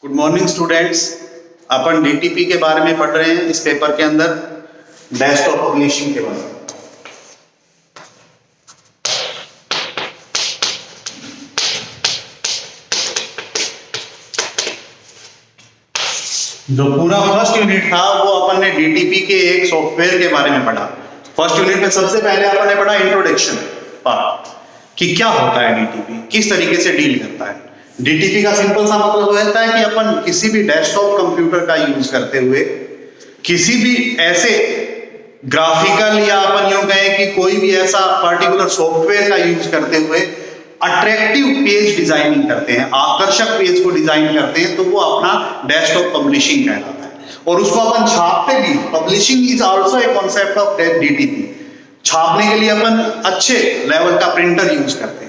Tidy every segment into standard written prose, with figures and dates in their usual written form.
Good morning students. अपन DTP के बारे में पढ़ रहे हैं इस पेपर के अंदर, डेस्कटॉप पब्लिशिंग के बारे में। जो पूरा फर्स्ट यूनिट था वो अपन ने डीटीपी के एक सॉफ्टवेयर के बारे में पढ़ा। फर्स्ट यूनिट में सबसे पहले अपन ने पढ़ा इंट्रोडक्शन पार्ट कि क्या होता है डीटीपी, किस तरीके से डील करता है। डीटीपी का सिंपल सा मतलब रहता है कि अपन किसी भी डेस्कटॉप कंप्यूटर का यूज करते हुए किसी भी ऐसे ग्राफिकल या अपन यूं कहें कि कोई भी ऐसा पर्टिकुलर सॉफ्टवेयर का यूज करते हुए अट्रैक्टिव पेज डिजाइनिंग करते हैं, आकर्षक पेज को डिजाइन करते हैं, तो वो अपना डेस्कटॉप पब्लिशिंग कहलाता है। और उसको अपन छापते भी, publishing is also a concept of DTP. छापने के लिए अपन अच्छे लेवल का प्रिंटर यूज करते हैं।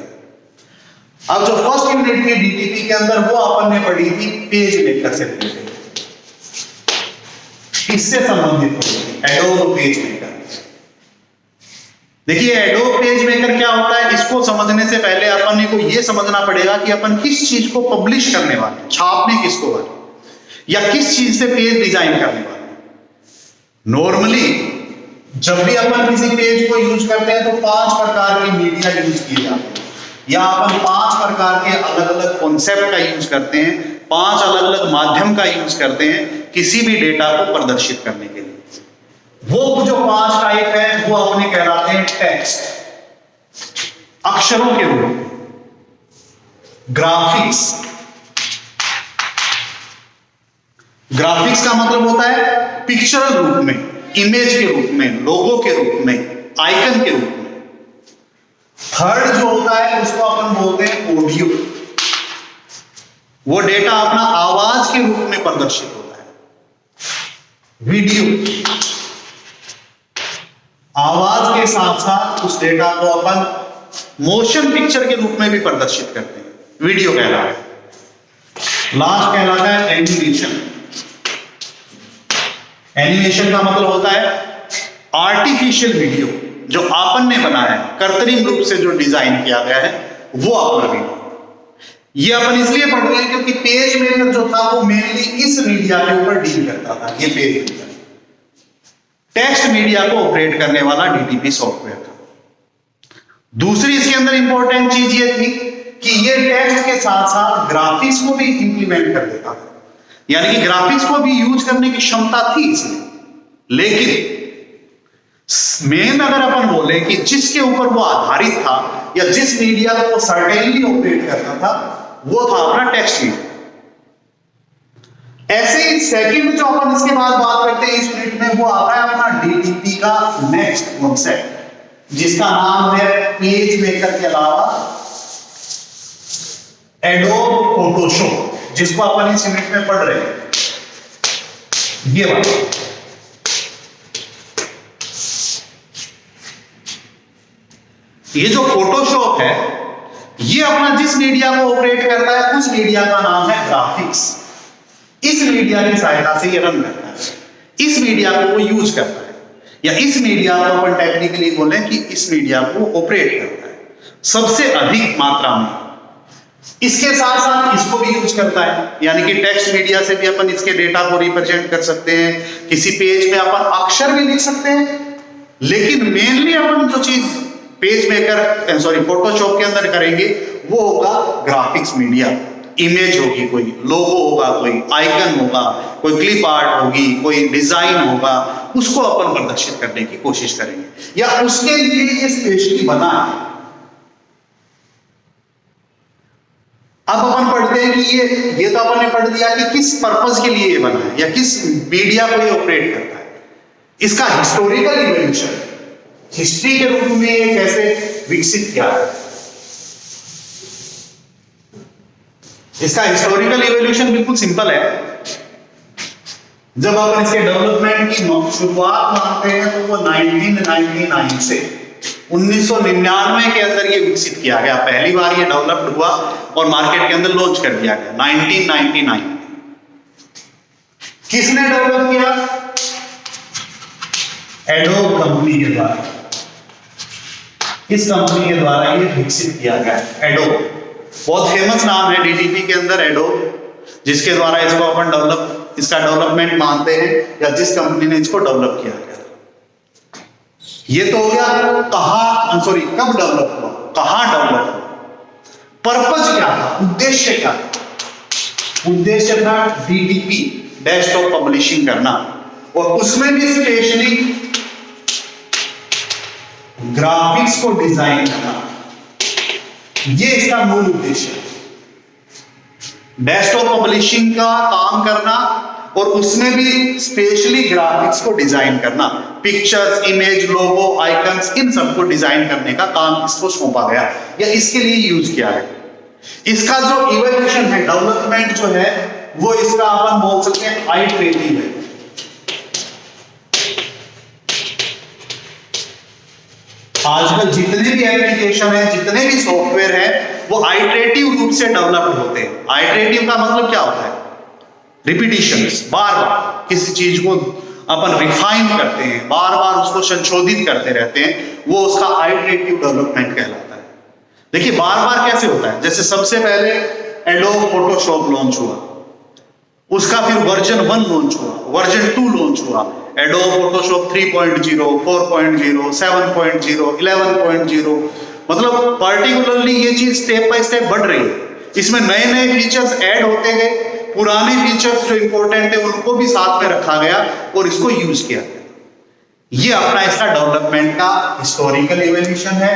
अब जो फर्स्ट यूनिट थी डीटीपी के अंदर वो अपन ने पढ़ी थी पेज मेकर से रिलेटेड, इससे संबंधित एडोब पेज मेकर। देखिए एडोब पेज मेकर क्या होता है, इसको समझने से पहले अपन को यह समझना पड़ेगा कि अपन किस चीज को पब्लिश करने वाले, छापने किसको वाले, या किस चीज से पेज डिजाइन करने वाले। नॉर्मली जब भी अपन किसी पेज को यूज करते हैं तो 5 प्रकार की मीडिया यूज किए जाते हैं, या अपन 5 प्रकार के अलग अलग कॉन्सेप्ट का यूज करते हैं, 5 अलग अलग माध्यम का यूज करते हैं किसी भी डेटा को प्रदर्शित करने के लिए। वो जो 5 टाइप है वो अपने कहलाते हैं टेक्स्ट, अक्षरों के रूप में, ग्राफिक्स। ग्राफिक्स का मतलब होता है पिक्चरल रूप में, इमेज के रूप में, लोगो के रूप में, आइकन के रूप में। थर्ड जो होता है उसको अपन बोलते हैं ऑडियो। वो डेटा अपना आवाज के रूप में प्रदर्शित होता है। वीडियो, आवाज के साथ साथ उस डेटा को अपन मोशन पिक्चर के रूप में भी प्रदर्शित करते हैं, वीडियो कहलाता है। लास्ट कहलाता है एनिमेशन। एनिमेशन का मतलब होता है आर्टिफिशियल वीडियो, जो आपन ने बनाया है, कृत्रिम रूप से जो डिजाइन किया गया है, वो अपना वीडियो। ये अपन इसलिए पढ़ रहे हैं क्योंकि पेज मेकर जो था वो मेनली इस मीडिया के ऊपर डील करता था। ये पेज मेकर टेक्स्ट मीडिया को ऑपरेट करने वाला डीटीपी सॉफ्टवेयर था। दूसरी इसके अंदर इंपॉर्टेंट चीज ये थी कि ये टेक्स्ट के साथ साथ ग्राफिक्स को भी इंप्लीमेंट कर देता था, यानी कि ग्राफिक्स को भी यूज करने की क्षमता थी इसमें। लेकिन मेन अगर अपन बोले कि जिसके ऊपर वो आधारित था या जिस मीडिया को वो सर्टेनली ऑपरेट करता था, वो था अपना टेक्स्ट मीडिया। ऐसे ही सेकंड जो अपन इसके बाद बात करते हैं इस यूनिट में, वो आता है अपना डीटीपी का नेक्स्ट कॉन्सेप्ट, जिसका नाम है पेज मेकर के अलावा एडोब फोटोशॉप, जिसको अपन इस यूनिट में पढ़ रहे हैं। ये बात, ये जो फोटोशॉप है ये अपना जिस मीडिया को ऑपरेट करता है उस मीडिया का नाम है ग्राफिक्स। इस मीडिया की सहायता से ये रन करता है, इस मीडिया को वो यूज करता है, या इस मीडिया को अपन टेक्निकली बोलें कि इस मीडिया को ऑपरेट करता है सबसे अधिक मात्रा में। इसके साथ साथ इसको भी यूज करता है, यानी कि टेक्स्ट मीडिया से भी अपन इसके डेटा को रिप्रेजेंट कर सकते हैं। किसी पेज में अपन अक्षर भी लिख सकते हैं, लेकिन मेनली अपन जो चीज पेज मेकर फोटोशॉप के अंदर करेंगे वो होगा ग्राफिक्स मीडिया। इमेज होगी, कोई लोगो होगा, कोई आइकन होगा, कोई क्लिप आर्ट होगी, कोई डिजाइन होगा, उसको अपन प्रदर्शित करने की कोशिश करेंगे, या उसके लिए ये स्पेशली बना है। अब अपन पढ़ते हैं कि ये तो अपन ने पढ़ दिया कि किस पर्पस के लिए ये बना है या किस मीडिया को ये ऑपरेट करता है। इसका हिस्टोरिकल इवोल्यूशन, हिस्ट्री के रूप में ये कैसे विकसित किया है, इसका हिस्टोरिकल इवोल्यूशन बिल्कुल सिंपल है। जब अपन इसके डेवलपमेंट की शुरुआत मानते हैं तो वो 1999 से 1999 के अंदर ये विकसित किया गया। पहली बार ये डेवलप्ड हुआ और मार्केट के अंदर लॉन्च कर दिया गया 1999। किसने डेवलप किया? एडोब कंपनी के द्वारा। इस कंपनी के द्वारा ये विकसित किया गया एडोब। बहुत फेमस नाम है डीटीपी के अंदर एडोब। जिसके द्वारा इसको अपन इसका डेवलपमेंट मानते हैं या जिस कंपनी ने इसको डेवलप किया गया। ये तो हो गया कब डेवलप हुआ, कहां डेवलप हुआ, पर्पज क्या था, उद्देश्य क्या था। उद्देश्य था डीटीपी, डेस्कटॉप पब्लिशिंग करना, और उसमें भी स्पेशली ग्राफिक्स को डिजाइन करना। ये इसका मूल उद्देश्य है, डेस्कटॉप पब्लिशिंग का काम करना और उसमें भी स्पेशली ग्राफिक्स को डिजाइन करना, पिक्चर्स, इमेज, लोगो, आइकन्स, इन सबको डिजाइन करने का काम इसको सौंपा गया या इसके लिए यूज किया है। इसका जो इवोल्यूशन है, डेवलपमेंट जो है, वो इसका अपन बोल सकते हैं आइटरेटिव है। आजकल जितने भी एप्लीकेशन है, जितने भी सॉफ्टवेयर है, वो आइटरेटिव रूप से डेवलप्ड होते हैं। आइटरेटिव का मतलब क्या होता है, रिपीटिशंस, बार बार किसी चीज को अपन रिफाइन करते हैं, बार बार उसको संशोधित करते रहते हैं, वो उसका आइटरेटिव डेवलपमेंट कहलाता है। देखिए बार बार कैसे होता है, जैसे सबसे पहले एडोब फोटोशॉप लॉन्च हुआ, उसका फिर वर्जन 1 लॉन्च हुआ, वर्जन 2 लॉन्च हुआ, एडोब फोटोशॉप 3.0, 4.0, 7.0, 11.0, मतलब पर्टिकुलरली ये चीज स्टेप बाय स्टेप बढ़ रही है। इसमें नए नए फीचर्स ऐड होते गए, पुराने फीचर्स जो इंपॉर्टेंट है उनको भी साथ में रखा गया और इसको यूज किया गया। ये अपना इसका डेवलपमेंट का हिस्टोरिकल इवोल्यूशन है,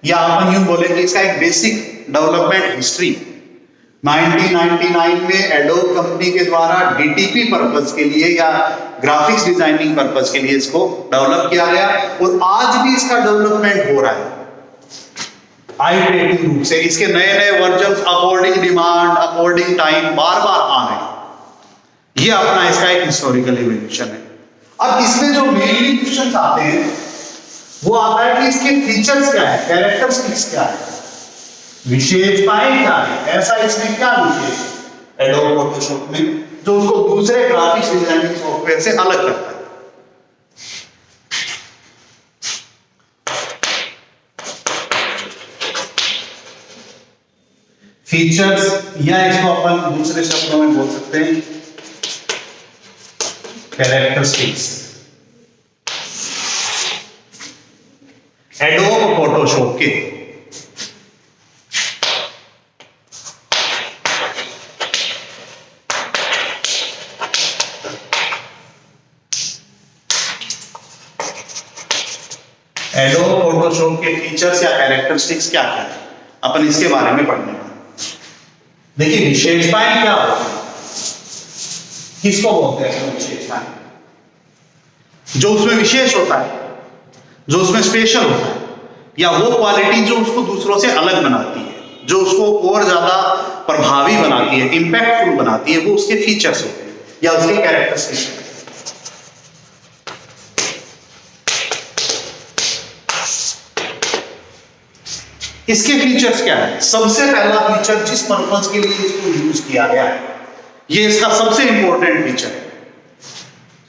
या अपन यूं बोले कि इसका एक बेसिक डेवलपमेंट हिस्ट्री। 1999 में एडोब कंपनी के द्वारा डीटीपी पर्पस के लिए या ग्राफिक्स डिजाइनिंग पर्पस के लिए इसको डेवलप किया गया, और आज भी इसका डेवलपमेंट हो रहा है आइटरेटिव रूप से। इसके नए नए versions according demand, according time बार बार आ रहे हैं। ये अपना इसका एक हिस्टोरिकल इवोल्यूशन है। अब इसमें जो मेनली क्वेश्चंस आते हैं वो आता है कि इसके फीचर्स क्या है, कैरेक्टरिस्टिक्स क्या है, विशेषताएं क्या है, ऐसा इसमें क्या विशेष है एडोब फोटोशॉप में जो उसको दूसरे ग्राफिक्स डिजाइनिंग सॉफ्टवेयर से अलग करता है। फीचर्स, या इसको अपन दूसरे शब्दों में बोल सकते हैं कैरेक्टरिस्टिक्स। एडोब फोटोशॉप के एडोब फोटोशॉप के फीचर्स या कैरेक्टरिस्टिक्स क्या क्या है, अपन इसके बारे में पढ़ने वाले। देखिए विशेषताएं क्या होती है, किसको बोलते हैं विशेषताएं, जो उसमें विशेष होता है, जो उसमें स्पेशल होता है, या वो क्वालिटी जो उसको दूसरों से अलग बनाती है, जो उसको और ज्यादा प्रभावी बनाती है, इंपैक्टफुल बनाती है, वो उसके फीचर्स होते हैं या उसके कैरेक्टरिस्टिक्स। इसके फीचर्स क्या है, सबसे पहला फीचर जिस पर्पस के लिए इसको यूज किया गया है, ये इसका सबसे इंपॉर्टेंट फीचर है।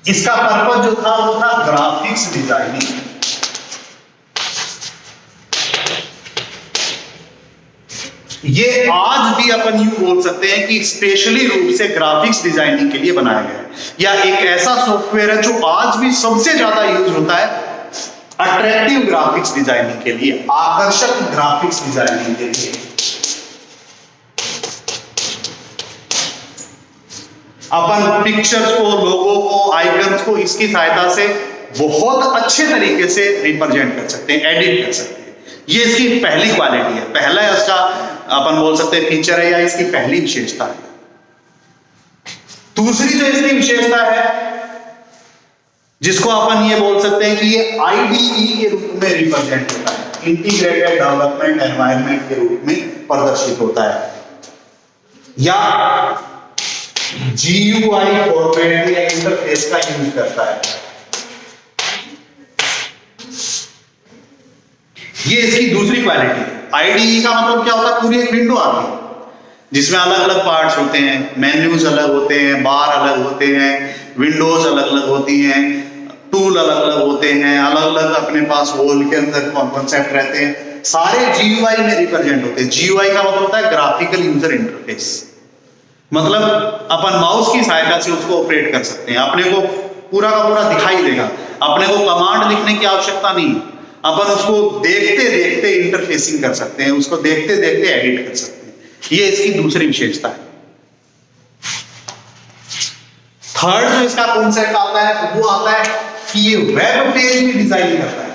इसका पर्पस जो था वो था ग्राफिक्स डिजाइनिंग। ये आज भी अपन यूं बोल सकते हैं कि स्पेशली रूप से ग्राफिक्स डिजाइनिंग के लिए बनाया गया है, या एक ऐसा सॉफ्टवेयर है जो आज भी सबसे ज्यादा यूज होता है अट्रैक्टिव ग्राफिक्स डिजाइनिंग के लिए, आकर्षक ग्राफिक्स डिजाइनिंग के लिए। अपन पिक्चर्स को, लोगो को, आइकन्स को इसकी सहायता से बहुत अच्छे तरीके से रिप्रेजेंट कर सकते हैं, एडिट कर सकते हैं। ये इसकी पहली क्वालिटी है, पहला इसका अपन बोल सकते हैं फीचर है, या इसकी पहली विशेषता है। दूसरी जो इसकी विशेषता है, जिसको अपन ये बोल सकते हैं कि ये आईडीई के रूप में रिप्रेजेंट होता है, इंटीग्रेटेड डेवलपमेंट एनवायरनमेंट के रूप में प्रदर्शित होता है, या जीयूआई फॉर्मेट या इंटरफेस का यूज करता है। ये इसकी दूसरी क्वालिटी है। आईडीई का मतलब क्या होता है, पूरी एक विंडो आती है जिसमें अलग अलग पार्ट्स होते हैं, मेन्यूज अलग होते हैं, बार अलग होते हैं, विंडोज अलग अलग होती हैं, टूल अलग अलग होते हैं, अलग अलग अपने पास होल के अंदर कॉन्सेप्ट रहते हैं, सारे जीयूआई में रिप्रेजेंट होते हैं। जीयूआई का मतलब होता है ग्राफिकल यूजर इंटरफेस। मतलब अपन माउस की सहायता से उसको ऑपरेट कर सकते हैं, अपने को पूरा का पूरा दिखाई देगा, अपने को कमांड लिखने की आवश्यकता नहीं, अपन उसको देखते देखते इंटरफेसिंग कर सकते हैं, उसको देखते देखते एडिट कर सकते हैं। ये इसकी दूसरी विशेषता है। थर्ड जो इसका कॉन्सेप्ट आता है वो आता है कि ये वेब पेज भी डिजाइन करता है।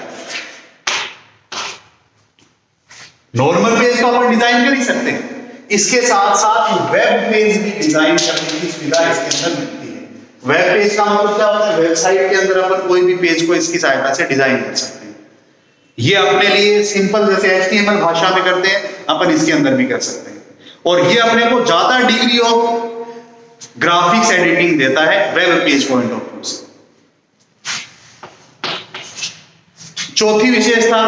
नॉर्मल पेज तो अपन डिजाइन कर ही सकते हैं, इसके साथ साथ वेब पेज भी डिजाइन करने की सुविधा इसके अंदर मिलती है। वेब पेज का मतलब क्या होता है? वेबसाइट के अंदर अपन कोई भी पेज को इसकी सहायता से डिजाइन कर सकते हैं। ये अपने लिए सिंपल जैसे HTML भाषा में करते हैं, अपन इसके अंदर भी कर सकते हैं, और ये अपने को ज्यादा डिग्री ऑफ ग्राफिक्स एडिटिंग देता है web page point of view से। चौथी विशेषता,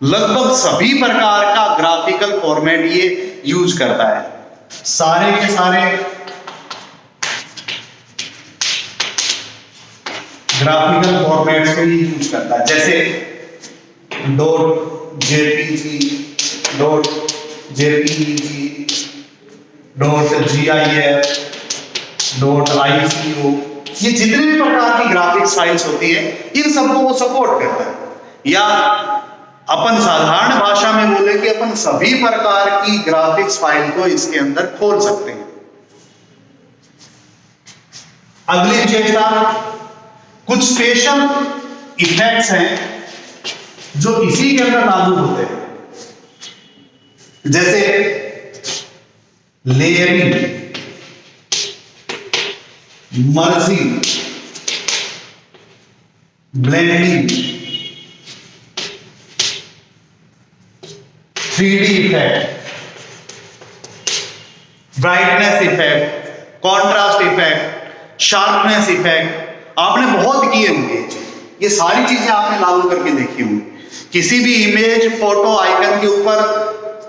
लगभग सभी प्रकार का ग्राफिकल फॉर्मेट ये यूज करता है। सारे के सारे ग्राफिकल फॉर्मेट्स को ये यूज करता है, जैसे .jpg, .jpeg, .gif, .ico, ये जितने भी प्रकार की ग्राफिक्स फाइल्स होती है इन सबको वो सपोर्ट करता है। या अपन साधारण भाषा में बोले कि अपन सभी प्रकार की ग्राफिक्स फाइल को इसके अंदर खोल सकते हैं। अगली विशेषता, कुछ स्पेशल इफेक्ट्स हैं जो इसी के अंदर लागू होते हैं, जैसे layering, merging, blending, 3D effect, brightness effect, contrast effect, sharpness effect. आपने बहुत किए होंगे, ये सारी चीजें आपने लागू करके देखी होंगी। किसी भी इमेज, फोटो, आइकन के ऊपर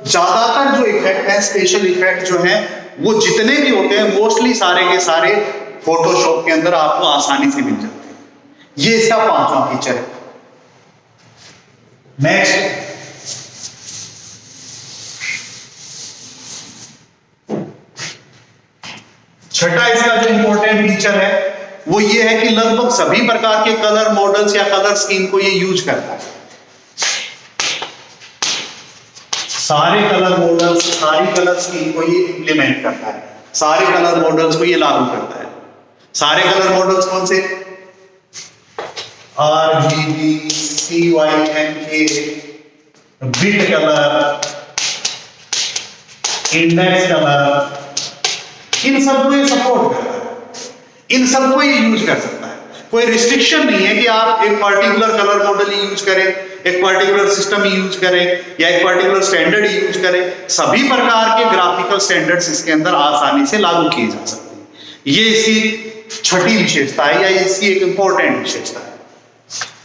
ज्यादातर जो इफेक्ट है, स्पेशल इफेक्ट जो है, वो जितने भी होते हैं मोस्टली सारे के सारे फोटोशॉप के अंदर आपको आसानी से मिल जाते हैं। ये इसका 5वां फीचर है। नेक्स्ट, छठा इसका जो इंपॉर्टेंट फीचर है वो ये है कि लगभग सभी प्रकार के कलर मॉडल्स या कलर स्कीम को ये यूज करता है। सारे कलर मॉडल्स, सारी कलर स्कीम को ये इंप्लीमेंट करता है, सारे कलर मॉडल्स को ये लागू करता है। सारे कलर मॉडल्स कौन से? RGB, CYNK, bit colour, index colour, इन सबको ये सपोर्ट करता है, इन सबको ये यूज कर सकता है। कोई रिस्ट्रिक्शन नहीं है कि आप एक पर्टिकुलर कलर मॉडल ही यूज करें, एक पर्टिकुलर सिस्टम ही यूज करें, या एक पर्टिकुलर स्टैंडर्ड ही यूज करें। सभी प्रकार के ग्राफिकल स्टैंडर्ड्स इसके अंदर आसानी से लागू किए जा सकते हैं। ये इसकी छठी विशेषता है, या इसकी एक इंपॉर्टेंट विशेषता है।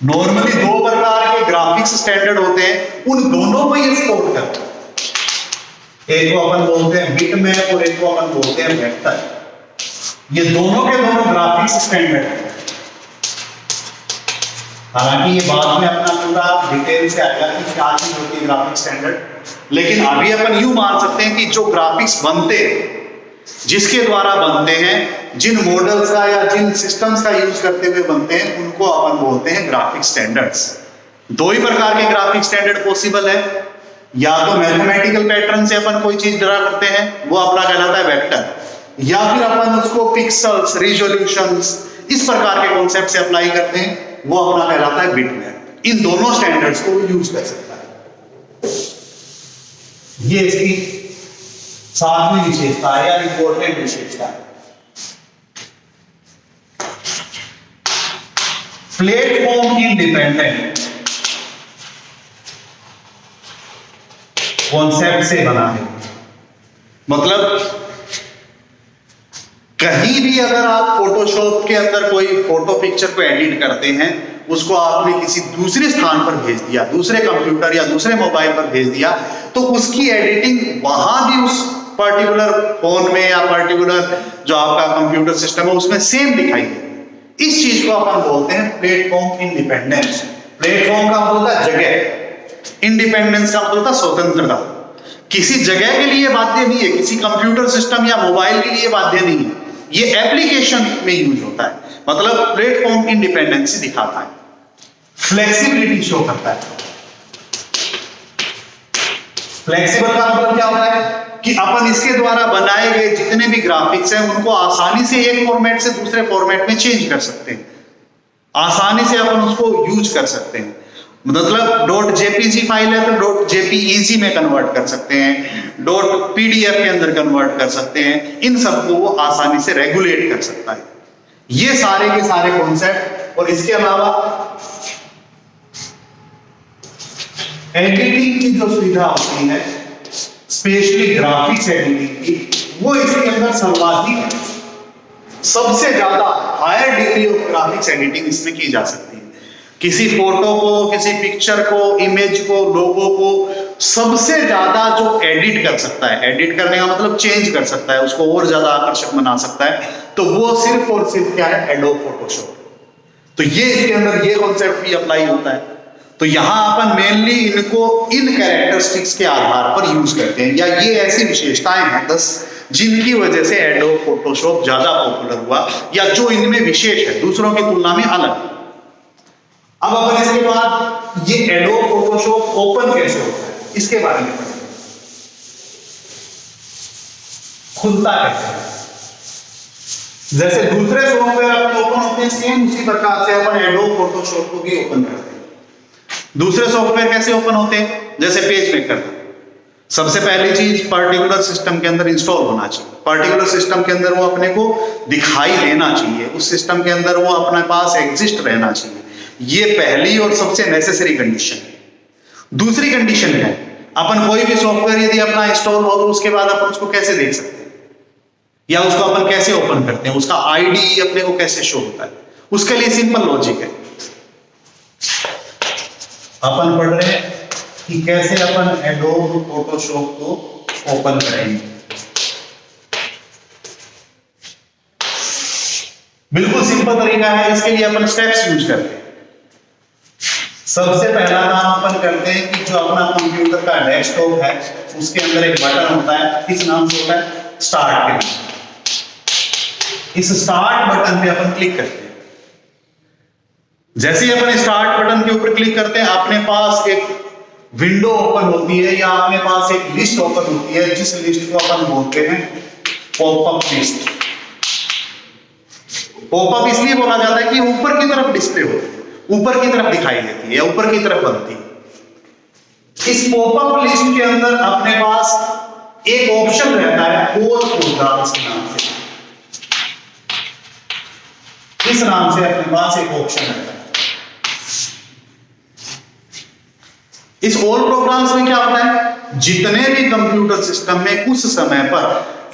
नॉर्मली 2 प्रकार के ग्राफिक्स स्टैंडर्ड होते हैं, उन दोनों को ये सपोर्ट करता है। एक को अपन बोलते हैं बिटमैप और एक को अपन बोलते हैं वेक्टर। ये दोनों के दोनों ग्राफिक्स स्टैंडर्ड है। हालांकि ये बाद में अपना पूरा डिटेल से आएगा कि क्या चीज होती है ग्राफिक्स स्टैंडर्ड, लेकिन अभी अपन यूं मान सकते हैं कि जो ग्राफिक्स बनते हैं, जिसके द्वारा बनते हैं, जिन मॉडल्स का या जिन सिस्टम्स का यूज करते हुए बनते हैं, उनको अपन बोलते हैं ग्राफिक्स स्टैंडर्ड्स। 2 ही प्रकार के ग्राफिक्स स्टैंडर्ड पॉसिबल है, या तो मैथमेटिकल पैटर्न से अपन कोई चीज ड्रा करते हैं, वो अपना कहलाता है वेक्टर, या फिर अपन उसको पिक्सल्स, रिजोल्यूशंस, इस प्रकार के कॉन्सेप्ट से अप्लाई करते हैं, वो अपना कहलाता है बिटमैप। इन दोनों स्टैंडर्ड्स को यूज कर सकता है। ये इसकी 7वीं विशेषता है या इंपॉर्टेंट विशेषता है। प्लेटफॉर्म इंडिपेंडेंट कॉन्सेप्ट से बना है, मतलब कहीं भी अगर आप फोटोशॉप के अंदर कोई फोटो पिक्चर को एडिट करते हैं, उसको आपने किसी दूसरे स्थान पर भेज दिया, दूसरे कंप्यूटर या दूसरे मोबाइल पर भेज दिया, तो उसकी एडिटिंग वहां भी उस पर्टिकुलर फोन में या पर्टिकुलर जो आपका कंप्यूटर सिस्टम है उसमें सेम दिखाई दे। इस चीज को अपन बोलते हैं प्लेटफॉर्म इंडिपेंडेंस। प्लेटफॉर्म का मतलब होता है जगह, इंडिपेंडेंस का मतलब होता है स्वतंत्रता। किसी जगह के लिए बाध्य नहीं है, किसी कंप्यूटर सिस्टम या मोबाइल के लिए बाध्य नहीं है, ये एप्लीकेशन में यूज होता है, मतलब प्लेटफॉर्म इंडिपेंडेंसी दिखाता है, फ्लेक्सिबिलिटी शो करता है। फ्लेक्सिबल का मतलब क्या होता है कि अपन इसके द्वारा बनाए गए जितने भी ग्राफिक्स हैं उनको आसानी से एक फॉर्मेट से दूसरे फॉर्मेट में चेंज कर सकते हैं, आसानी से अपन उसको यूज कर सकते हैं। मतलब .jpg फाइल है तो .jpeg में कन्वर्ट कर सकते हैं, .pdf के अंदर कन्वर्ट कर सकते हैं, इन सबको वो आसानी से रेगुलेट कर सकता है। ये सारे के सारे कॉन्सेप्ट। और इसके अलावा एडिटिंग की जो सुविधा होती है, स्पेशली ग्राफिक्स एडिटिंग की, वो इसके अंदर सर्वाधिक सबसे ज्यादा higher degree of graphics editing इसमें की जा सकती है। किसी फोटो को, किसी पिक्चर को, इमेज को, लोगो को सबसे ज्यादा जो एडिट कर सकता है, एडिट करने का मतलब चेंज कर सकता है, उसको और ज्यादा आकर्षक बना सकता है, तो वो सिर्फ और सिर्फ क्या है, एडोब फोटोशॉप। तो ये इसके अंदर ये कॉन्सेप्ट भी अप्लाई होता है। तो यहां अपन मेनली इनको इन कैरेक्टरिस्टिक्स के आधार पर यूज करते हैं, या ये ऐसी विशेषताएं हैं 10 जिनकी वजह से एडोब फोटोशॉप ज्यादा पॉपुलर हुआ, या जो इनमें विशेष है, दूसरों की तुलना में अलग। अब अपन इसके बाद ये एडोब फोटोशॉप ओपन कैसे होता है इसके बारे में पढ़ेंगे। खुलता कैसे है, जैसे दूसरे सॉफ्टवेयर अपन ओपन होते हैं सेम उसी प्रकार से अपन एडोब फोटोशॉप को भी ओपन करते हैं। दूसरे सॉफ्टवेयर कैसे ओपन होते हैं, जैसे पेज मेकर। सबसे पहली चीज पर्टिकुलर सिस्टम के अंदर इंस्टॉल होना चाहिए, पर्टिकुलर सिस्टम के अंदर वो अपने को दिखाई देना चाहिए, उस सिस्टम के अंदर वो अपने पास एग्जिस्ट रहना चाहिए। ये पहली और सबसे नेसेसरी कंडीशन है। दूसरी कंडीशन है, अपन कोई भी सॉफ्टवेयर यदि अपना इंस्टॉल हो तो उसके बाद अपन उसको कैसे देख सकते हैं, या उसको अपन कैसे ओपन करते हैं, उसका आईडी अपने को कैसे शो होता है। उसके लिए सिंपल लॉजिक है, अपन पढ़ रहे हैं कि कैसे अपन एडोब फोटोशॉप को ओपन करेंगे। बिल्कुल सिंपल तरीका है, इसके लिए अपन स्टेप्स यूज करते हैं। सबसे पहला काम अपन करते हैं कि जो अपना कंप्यूटर का डेस्कटॉप है उसके अंदर एक बटन होता है, किस नाम से होता है, स्टार्ट के। इस स्टार्ट बटन पे अपन क्लिक करते हैं। जैसे ही अपन स्टार्ट बटन के ऊपर क्लिक करते हैं, अपने पास एक विंडो ओपन होती है, या अपने पास एक लिस्ट ओपन होती है, जिस लिस्ट को अपन बोलते हैं पॉपअप लिस्ट। पॉपअप इसलिए बोला जाता है कि ऊपर की तरफ डिस्प्ले होती है, ऊपर की तरफ दिखाई देती है, या ऊपर की तरफ बनती है। इस पॉपअप लिस्ट के अंदर अपने पास एक ऑप्शन रहता है ऑल प्रोग्राम्स के नाम से। इस नाम से अपने पास एक ऑप्शन रहता है। इस ऑल प्रोग्राम्स में क्या होता है, जितने भी कंप्यूटर सिस्टम में उस समय पर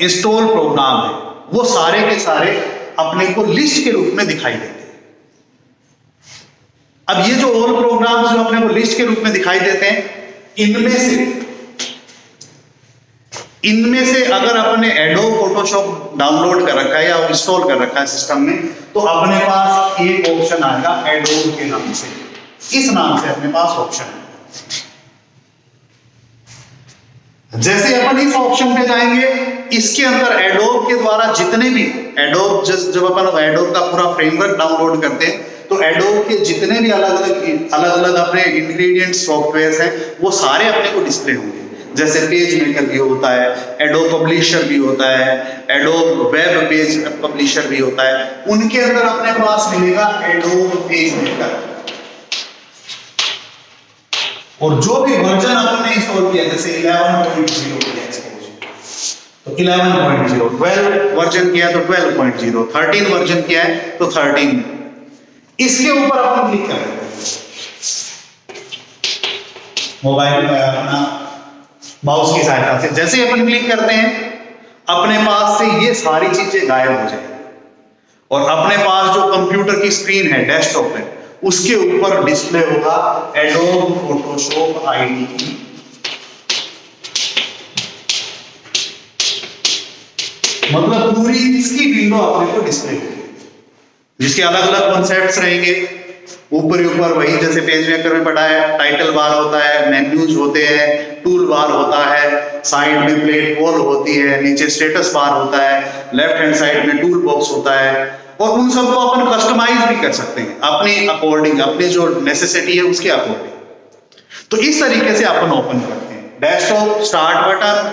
इंस्टॉल प्रोग्राम है वो सारे के सारे अपने को लिस्ट के रूप में दिखाई देते हैं। अब ये जो ऑल प्रोग्राम्स जो अपने को लिस्ट के रूप में दिखाई देते हैं, इनमें से अगर अपने एडोब फोटोशॉप डाउनलोड कर रखा है या इंस्टॉल कर रखा है सिस्टम में, तो अपने पास एक ऑप्शन आएगा एडोब के नाम से। इस नाम से अपने पास ऑप्शन है। जैसे अपन इस ऑप्शन पे जाएंगे, इसके अंदर एडोब के द्वारा जितने भी एडोब, जब अपन एडोब का पूरा फ्रेमवर्क डाउनलोड करते हैं तो एडोब के जितने भी अलग अलग अपने इंग्रेडिएंट सॉफ्टवेयर हैं वो सारे अपने को डिस्प्ले होंगे। जैसे पेज मेकर भी होता है, एडोब पब्लिशर भी होता है, एडोब वेब पेज पब्लिशर भी होता है, उनके अंदर अपने पास मिलेगा एडोब पेज मेकर। और जो भी वर्जन आपने इंस्टॉल किया, जैसे 11.0 तो 11.0, 12 वर्जन किया तो 12.0, 13 वर्जन किया है तो 13, इसके ऊपर अपन क्लिक करेंगे। मोबाइल में अपना माउस की सहायता से जैसे ही अपन क्लिक करते हैं, अपने पास से ये सारी चीजें गायब हो जाएगी और अपने पास जो कंप्यूटर की स्क्रीन है, डेस्कटॉप है, उसके ऊपर डिस्प्ले होगा एडोब फोटोशॉप आईडी की। मतलब पूरी इसकी विंडो अपने को डिस्प्ले होगी, जिसके अलग अलग कॉन्सेप्ट्स रहेंगे। ऊपर ही ऊपर वही जैसे पेज मेकर में पढ़ा है, टाइटल बार होता है, मेन्यूज होते हैं, टूल बार होता है, साइड में प्लेट वॉल होती है, नीचे स्टेटस बार होता है, लेफ्ट हैंड साइड में टूल बॉक्स होता है, और उन सबको अपन कस्टमाइज भी कर सकते हैं अपनी अकॉर्डिंग, अपनी जो नेसेसिटी है उसके अकॉर्डिंग। तो इस तरीके से अपन ओपन करते हैं। डेस्कटॉप स्टार्ट बटन,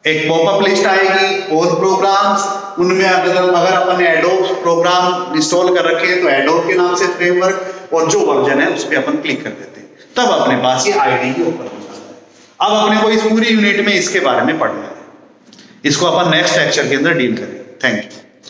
एक पॉपअप लिस्ट आएगी और प्रोग्राम्स, उनमें अगर अपन एडोब प्रोग्राम इंस्टॉल कर रखे हैं तो एडोब के नाम से फ्रेमवर्क, और जो वर्जन है उस पर अपन क्लिक कर देते हैं, तब अपने पास ये आईडी ओपन हो जाता है। अब अपने को इस पूरी यूनिट में इसके बारे में पढ़ना है, इसको अपन नेक्स्ट लेक्चर के अंदर डील करेंगे। Thank you.